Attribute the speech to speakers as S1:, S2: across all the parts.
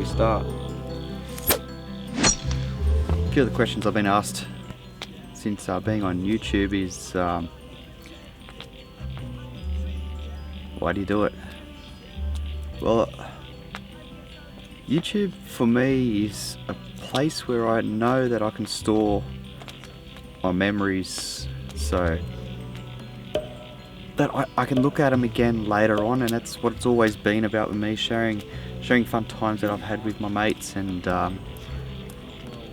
S1: we start. A few of the questions I've been asked since being on YouTube is why do you do it? Well, YouTube for me is a place where I know that I can store my memories, so that I can look at them again later on, and that's what it's always been about with me, sharing fun times that I've had with my mates and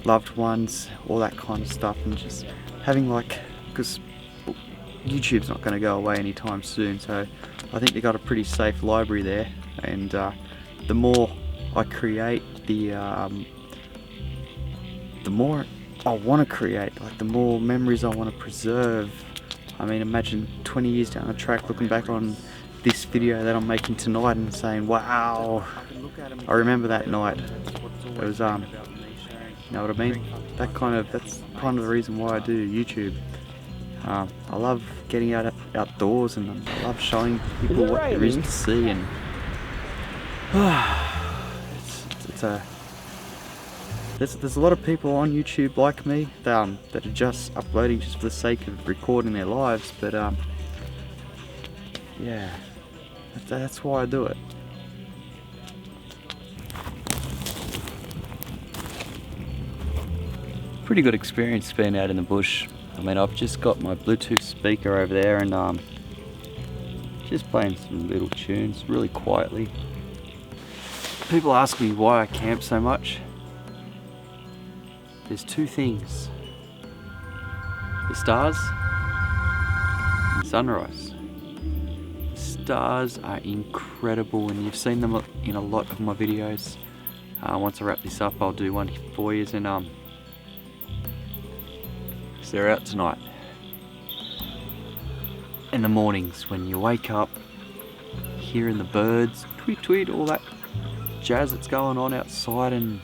S1: loved ones, all that kind of stuff, and just having because YouTube's not going to go away anytime soon, so I think they got a pretty safe library there, and the more I create, the more I want to create, the more memories I want to preserve. I mean, imagine 20 years down the track looking back on this video that I'm making tonight and saying, wow, I remember that night. It was, you know what I mean? That's kind of the reason why I do YouTube. I love getting outdoors, and I love showing people what there is to see, and there's a lot of people on YouTube like me that are just uploading just for the sake of recording their lives, but yeah, that's why I do it. Pretty good experience being out in the bush. I mean, I've just got my Bluetooth speaker over there and just playing some little tunes really quietly. People ask me why I camp so much. There's two things: the stars and sunrise. The stars are incredible, and you've seen them in a lot of my videos. Once I wrap this up, I'll do one for you, and they're out tonight. In the mornings when you wake up, hearing the birds, tweet tweet, all that jazz that's going on outside, and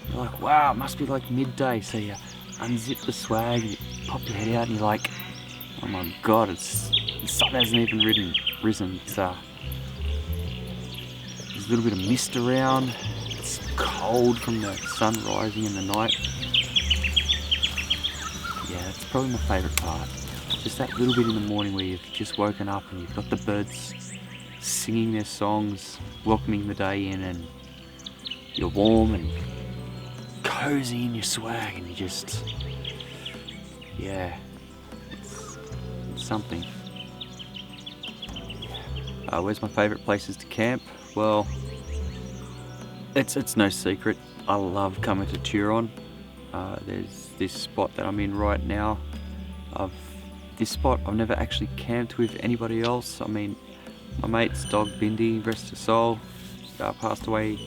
S1: you're like, wow, it must be like midday, so you unzip the swag, you pop your head out, and you're like, oh my god, the sun hasn't even risen. It's, there's a little bit of mist around, it's cold from the sun rising in the night. Yeah, that's probably my favourite part. Just that little bit in the morning where you've just woken up and you've got the birds singing their songs, welcoming the day in, and you're warm and cozy in your swag, and you just, yeah, it's something. Where's my favourite places to camp? Well, it's no secret, I love coming to Turon. There's this spot that I'm in right now. This spot I've never actually camped with anybody else. I mean, my mate's dog Bindi, rest her soul, passed away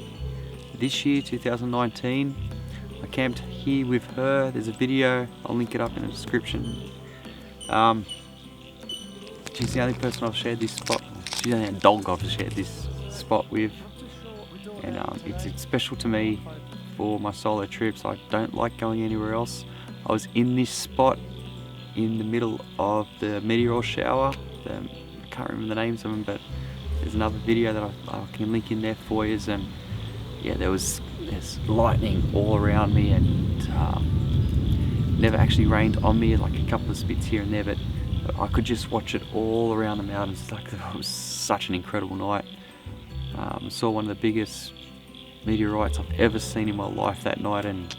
S1: this year, 2019. I camped here with her. There's a video, I'll link it up in the description. She's the only person I've shared this spot. She's the only dog I've shared this spot with, and it's special to me for my solo trips. I don't like going anywhere else. I was in this spot in the middle of the meteor shower. I can't remember the names of them, but there's another video that I can link in there for you. And yeah, there's lightning all around me, and never actually rained on me, like a couple of spits here and there, but I could just watch it all around the mountains. It was such an incredible night. I saw one of the biggest meteorites I've ever seen in my life that night, and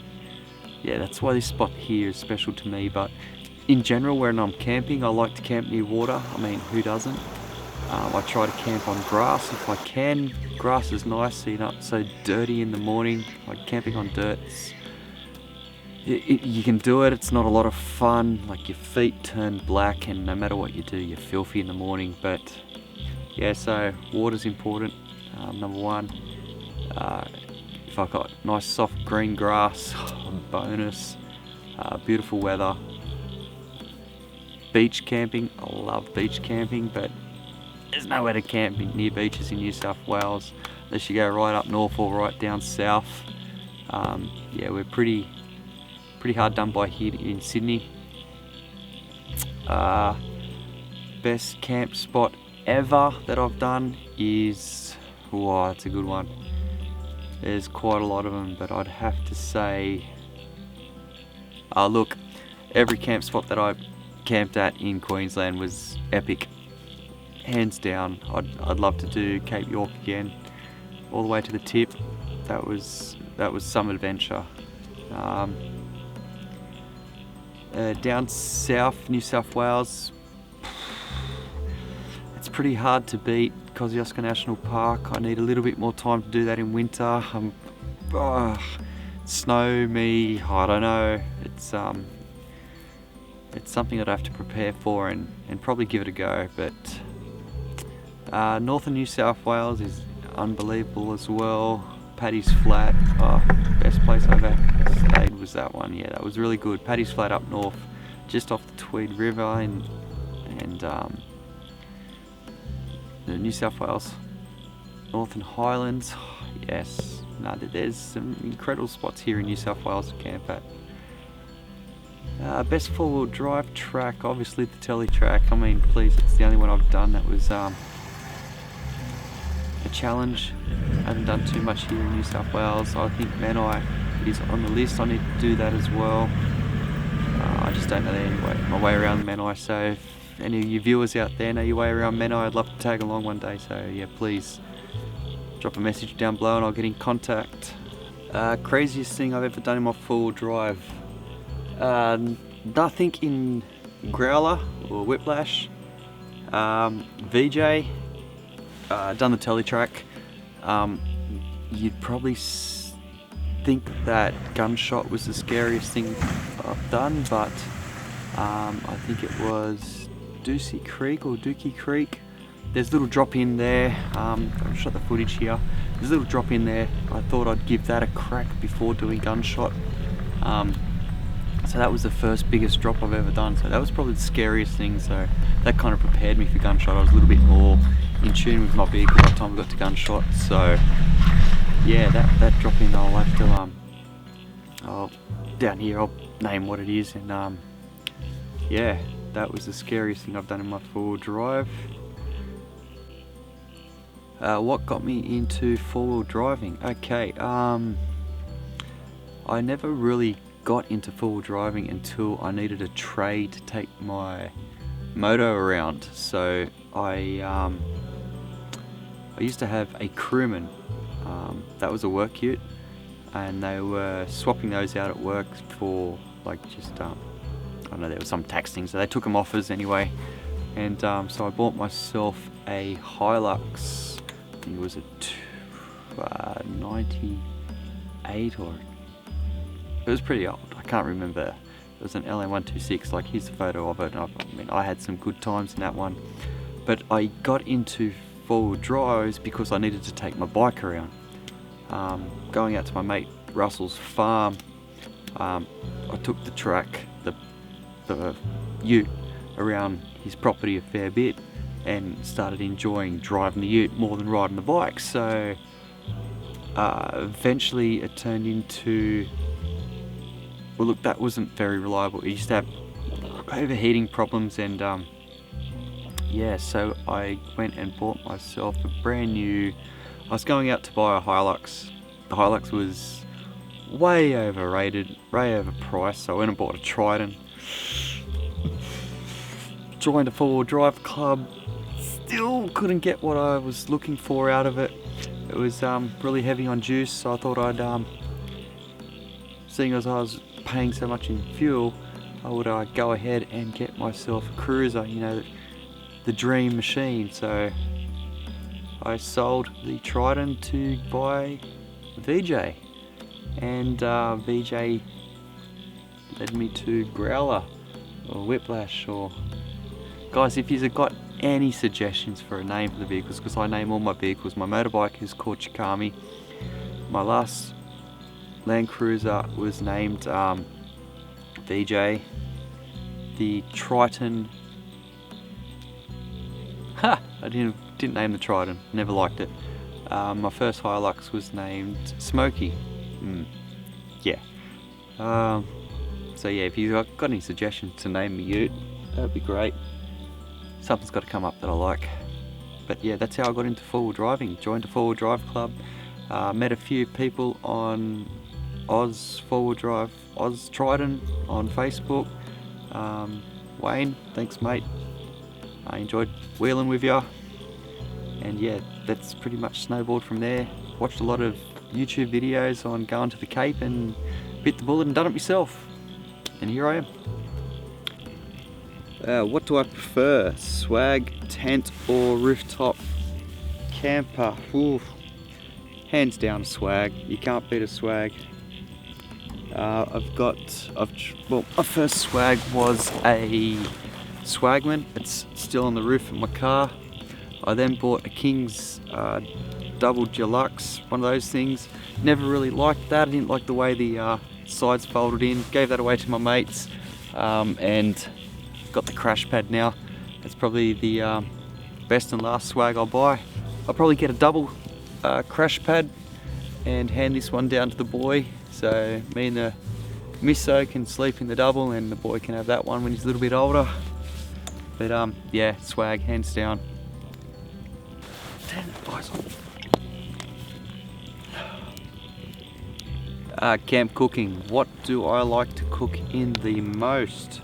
S1: yeah, that's why this spot here is special to me. But in general, when I'm camping, I like to camp near water. I mean, who doesn't? I try to camp on grass if I can. Grass is nice, so you're not so dirty in the morning. Like camping on dirt, you can do it, it's not a lot of fun. Like your feet turn black, and no matter what you do, you're filthy in the morning. But yeah, so water's important, number one. If I've got nice soft green grass, bonus. Beautiful weather. Beach camping, I love beach camping, but there's nowhere to camp near beaches in New South Wales unless you go right up north or right down south. Yeah, we're pretty hard done by here in Sydney. Best camp spot ever that I've done is, oh, it's a good one. There's quite a lot of them, but I'd have to say, look, every camp spot that I camped at in Queensland was epic, hands down. I'd love to do Cape York again, all the way to the tip. That was some adventure. Down south, New South Wales, it's pretty hard to beat Kosciuszko National Park. I need a little bit more time to do that in winter. Snow me, I don't know. It's something I'd have to prepare for and probably give it a go. But northern New South Wales is unbelievable as well. Paddy's Flat, best place I've ever stayed was that one. Yeah, that was really good. Paddy's Flat up north, just off the Tweed River, and the New South Wales Northern Highlands. Yes, no, there's some incredible spots here in New South Wales to camp at. Best four-wheel drive track, obviously the Telly track. I mean, please, it's the only one I've done that was a challenge. I haven't done too much here in New South Wales. I think Menai is on the list. I need to do that as well. I just don't know my way around Menai, so if any of you viewers out there know your way around Menai, I'd love to tag along one day. So yeah, please drop a message down below and I'll get in contact. Craziest thing I've ever done in my four-wheel drive. Nothing in Growler or Whiplash. VJ, done the Telly track. You'd probably think that gunshot was the scariest thing I've done, but I think it was Dookie Creek. There's a little drop in there. I've shot the footage here. There's a little drop in there. I thought I'd give that a crack before doing gunshot. So that was the first biggest drop I've ever done. So that was probably the scariest thing. So that kind of prepared me for gunshot. I was a little bit more in tune with my vehicle by the time we got to gunshot. So yeah, that drop in, I'll have to down here I'll name what it is, and yeah, that was the scariest thing I've done in my four-wheel drive. What got me into four-wheel driving? Okay, I never really got into four-wheel driving until I needed a tray to take my moto around. So I used to have a crewman. That was a work ute, and they were swapping those out at work for like just I don't know, there was some tax thing, so they took them offers anyway. And so I bought myself a Hilux. I think it was a 98, or it was pretty old, I can't remember. It was an LM126, like here's a photo of it. I mean, I had some good times in that one. But I got into four-wheel drives because I needed to take my bike around. Going out to my mate Russell's farm, I took the track, the ute, around his property a fair bit, and started enjoying driving the ute more than riding the bike. So eventually it turned into, well, look, that wasn't very reliable. It used to have overheating problems, and yeah, so I went and bought myself a brand new, I was going out to buy a Hilux. The Hilux was way overrated, way overpriced, so I went and bought a Triton. Joined a four-wheel drive club, still couldn't get what I was looking for out of it. It was really heavy on juice, so I thought I'd, seeing as I was paying so much in fuel, I would go ahead and get myself a cruiser, you know, the dream machine. So I sold the Triton to buy VJ, and VJ led me to Growler or Whiplash. Or guys, if you've got any suggestions for a name for the vehicles, because I name all my vehicles. My motorbike is called Chikami. My last Land Cruiser was named VJ. The Triton, I didn't name the Triton, never liked it. My first Hilux was named Smokey. Yeah. So yeah, if you've got any suggestions to name me ute, that'd be great. Something's got to come up that I like. But yeah, that's how I got into four-wheel driving. Joined a four-wheel drive club, Met a few people on Oz 4-wheel drive, Oz Trident on Facebook. Wayne, thanks mate. I enjoyed wheeling with you. And yeah, that's pretty much snowballed from there. Watched a lot of YouTube videos on going to the Cape and bit the bullet and done it myself. And here I am. What do I prefer? Swag, tent or rooftop camper? Ooh. Hands down swag. You can't beat a swag. Well, my first swag was a Swagman. It's still on the roof of my car. I then bought a King's double deluxe, one of those things. Never really liked that. I didn't like the way the sides folded in. Gave that away to my mates, and got the crash pad now. That's probably the best and last swag I'll buy. I'll probably get a double crash pad and hand this one down to the boy, so me and the misso can sleep in the double and the boy can have that one when he's a little bit older. But yeah, swag hands down. Camp cooking. What do I like to cook in the most?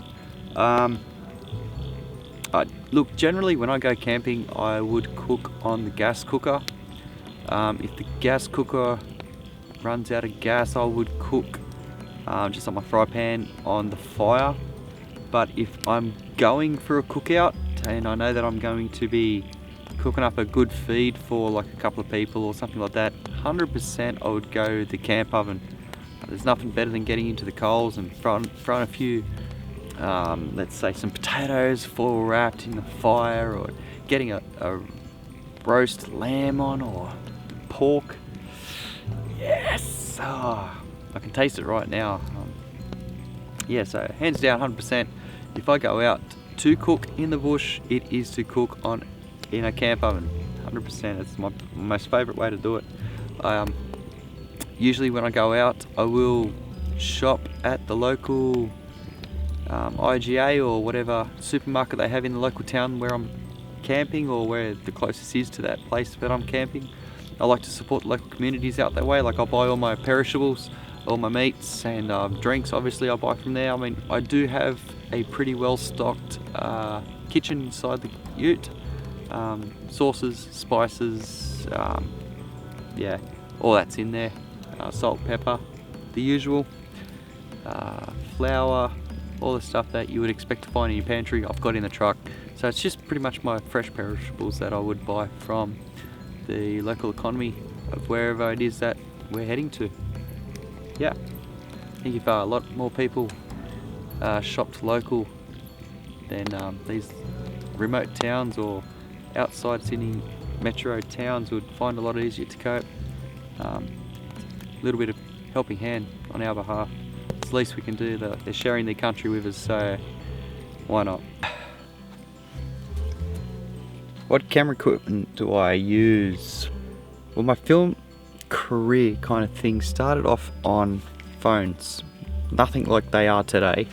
S1: Look, generally when I go camping I would cook on the gas cooker. If the gas cooker runs out of gas, I would cook just on my fry pan on the fire. But if I'm going for a cookout and I know that I'm going to be cooking up a good feed for like a couple of people or something like that, 100% I would go the camp oven. There's nothing better than getting into the coals and throwing a few, let's say some potatoes full wrapped in the fire, or getting a roast lamb on, or pork. Yes! Oh, I can taste it right now. Yeah, so hands down 100%. If I go out to cook in the bush, it is to cook in a camp oven. 100%. It's my most favourite way to do it. Usually when I go out, I will shop at the local IGA or whatever supermarket they have in the local town where I'm camping, or where the closest is to that place that I'm camping. I like to support the local communities out that way. Like, I'll buy all my perishables, all my meats and drinks, obviously I'll buy from there. I mean, I do have a pretty well stocked kitchen inside the ute. Sauces, spices, yeah, all that's in there. Salt, pepper, the usual, flour, all the stuff that you would expect to find in your pantry, I've got in the truck. So it's just pretty much my fresh perishables that I would buy from the local economy of wherever it is that we're heading to. Yeah, I think if a lot more people shopped local, then these remote towns or outside Sydney metro towns would find a lot easier to cope. A little bit of helping hand on our behalf. It's the least we can do. They're sharing their country with us, so why not? What camera equipment do I use? Well, my film career kind of thing started off on phones. Nothing like they are today.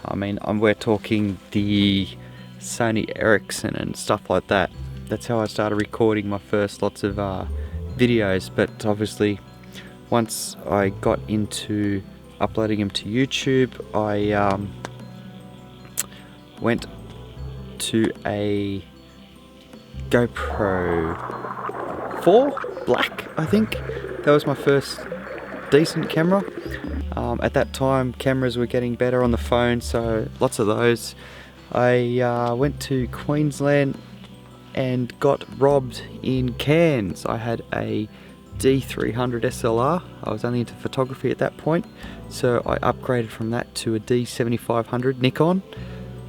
S1: I mean, we're talking the Sony Ericsson and stuff like that. That's how I started recording my first lots of videos, but obviously once I got into uploading them to YouTube, I went to a GoPro 4 Black, I think. That was my first decent camera. At that time cameras were getting better on the phone, so lots of those. I went to Queensland and got robbed in Cairns. I had a D300 SLR. I was only into photography at that point, so I upgraded from that to a D7500 Nikon.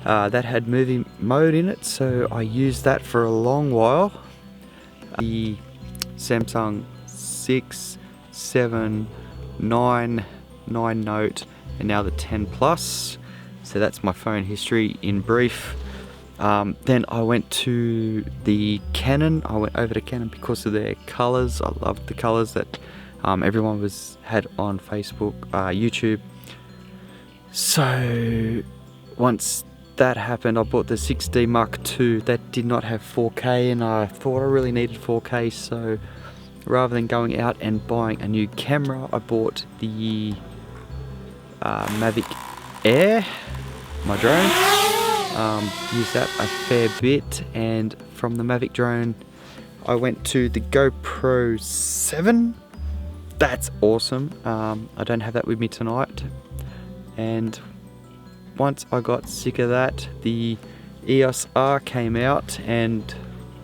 S1: That had movie mode in it, so I used that for a long while. The Samsung 6, 7, 9 Note, and now the 10 Plus. So that's my phone history in brief. Then I went to the Canon. I went over to Canon because of their colours. I loved the colours that everyone had on Facebook, YouTube. So once that happened, I bought the 6D Mark II. That did not have 4K, and I thought I really needed 4K, so rather than going out and buying a new camera, I bought the Mavic Air, my drone. Use that a fair bit, and from the Mavic drone I went to the GoPro 7. That's awesome. I don't have that with me tonight, and once I got sick of that, the EOS R came out, and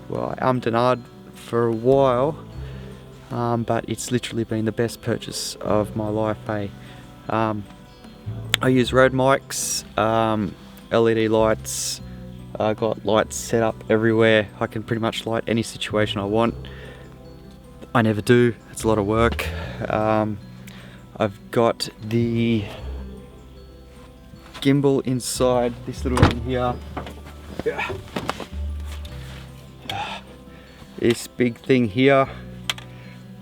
S1: well, I ummed and ahed for a while, but it's literally been the best purchase of my life, eh? I use Rode mics, LED lights. I got lights set up everywhere. I can pretty much light any situation I want. I never do, it's a lot of work. I've got the gimbal inside this little thing here. This big thing here,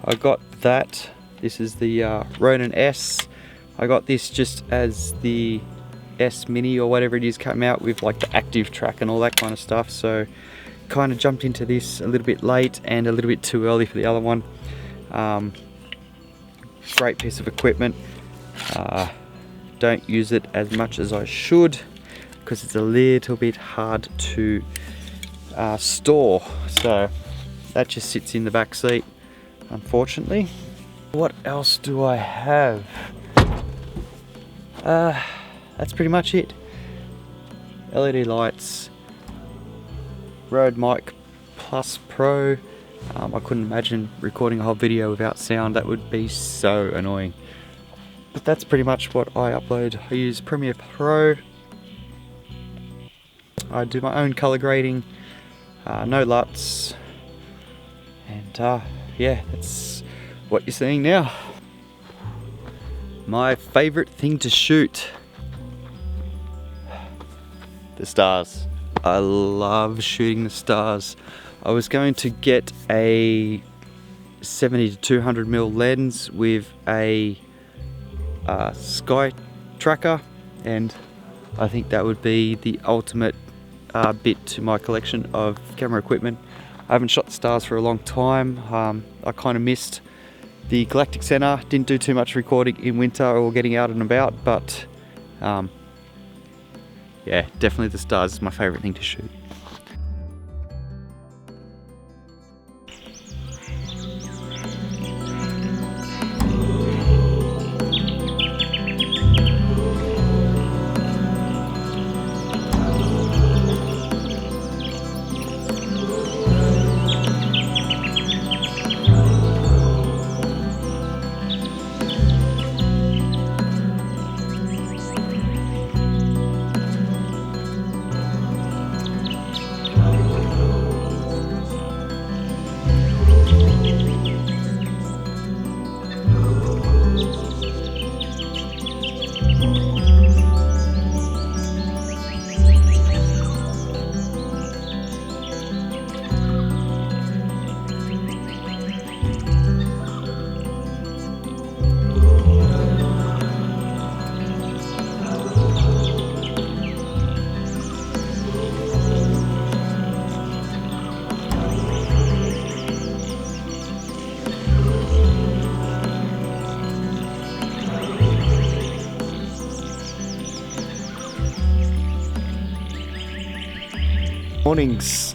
S1: I got that. This is the Ronin S. I got this just as the S Mini or whatever it is came out with, like the active track and all that kind of stuff, so kind of jumped into this a little bit late and a little bit too early for the other one. Great piece of equipment. Don't use it as much as I should because it's a little bit hard to store, so that just sits in the back seat, unfortunately. What else do I have? That's pretty much it. LED lights, Rode Mic Plus Pro. I couldn't imagine recording a whole video without sound. That would be so annoying. But that's pretty much what I upload. I use Premiere Pro. I do my own color grading, no LUTs, and yeah, that's what you're seeing now. My favorite thing to shoot: the stars. I love shooting the stars. I was going to get a 70 to 200mm lens with a sky tracker, and I think that would be the ultimate bit to my collection of camera equipment. I haven't shot the stars for a long time. I kind of missed the Galactic Center, didn't do too much recording in winter or getting out and about, but yeah, definitely the stars is my favorite thing to shoot. Mornings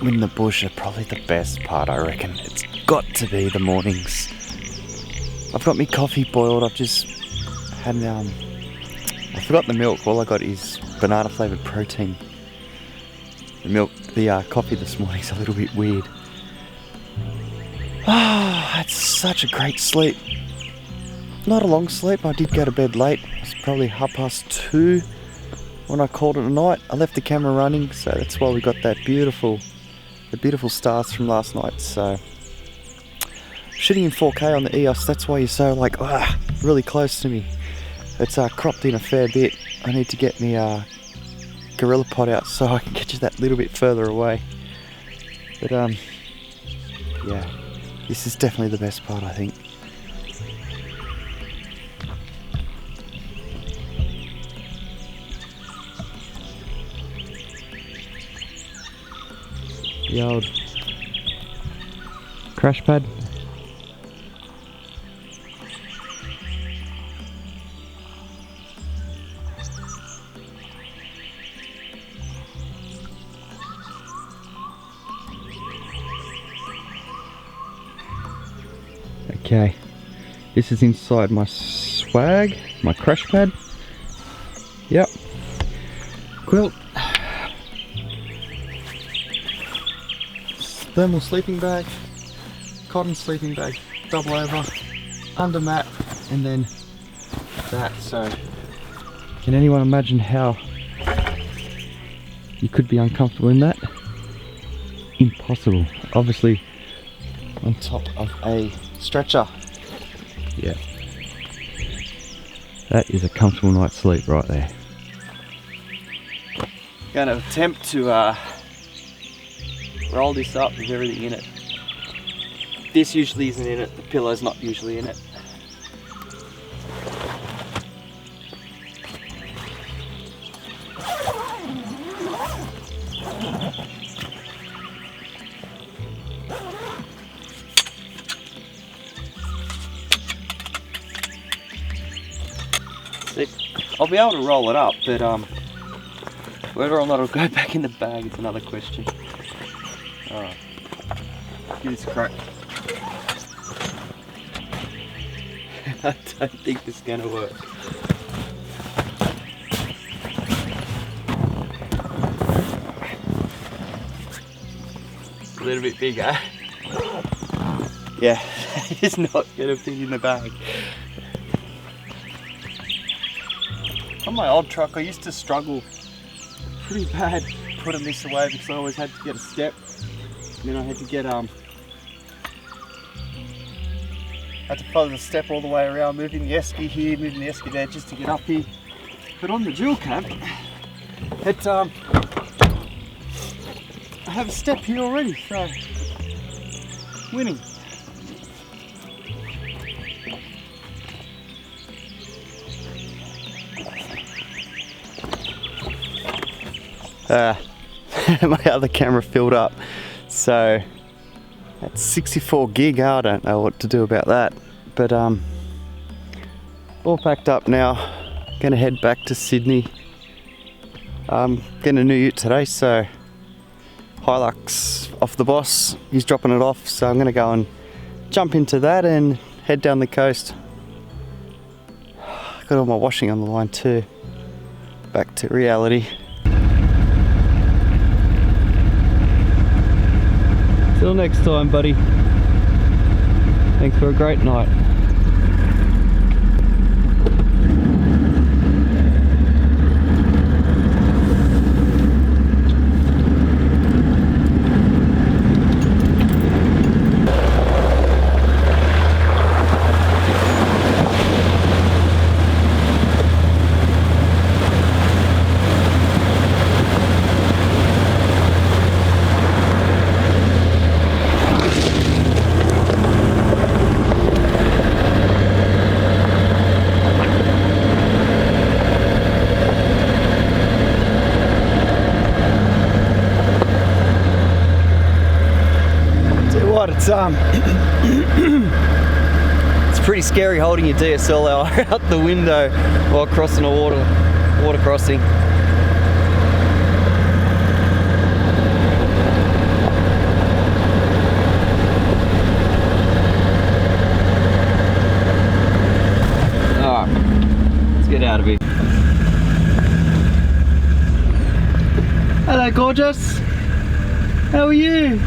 S1: in the bush are probably the best part, I reckon. It's got to be the mornings. I've got my coffee boiled. I've just had I forgot the milk. All I got is banana flavoured protein. The coffee this morning's a little bit weird. I had such a great sleep. Not a long sleep. I did go to bed late. It was probably 2:30 when I called it a night. I left the camera running, so that's why we got the beautiful stars from last night. So shooting in 4K on the EOS, that's why you're so like really close to me. It's cropped in a fair bit. I need to get my Gorilla Pod out so I can get you that little bit further away. But yeah, this is definitely the best part, I think. The old crash pad. Okay, this is inside my swag, my crash pad. Yep. Quilt. Thermal sleeping bag, cotton sleeping bag, double over, under mat, and then that. So, can anyone imagine how you could be uncomfortable in that? Impossible. Obviously, on top of a stretcher. Yeah. That is a comfortable night's sleep right there. Gonna attempt to roll this up with everything in it. This usually isn't in it, the pillow's not usually in it. See, I'll be able to roll it up, but whether or not it'll go back in the bag is another question. Alright, give this a crack. I don't think this is going to work. A little bit bigger. Yeah, it's not going to fit in the bag. On my old truck, I used to struggle pretty bad putting this away because I always had to get a step. And then I had to get had to follow the step all the way around, moving the esky here, moving the esky there, just to get up here. But on the dual cab, it I have a step here already, so winning. My other camera filled up, so that's 64 gig. I don't know what to do about that, but all packed up now. Gonna head back to Sydney. Getting a new ute today, so Hilux off the boss, he's dropping it off, so I'm gonna go and jump into that and head down the coast. Got all my washing on the line too. Back to reality. Till next time, buddy. Thanks for a great night. It's pretty scary holding your DSLR out the window while crossing a water crossing. Alright, let's get out of here. Hello, gorgeous. How are you?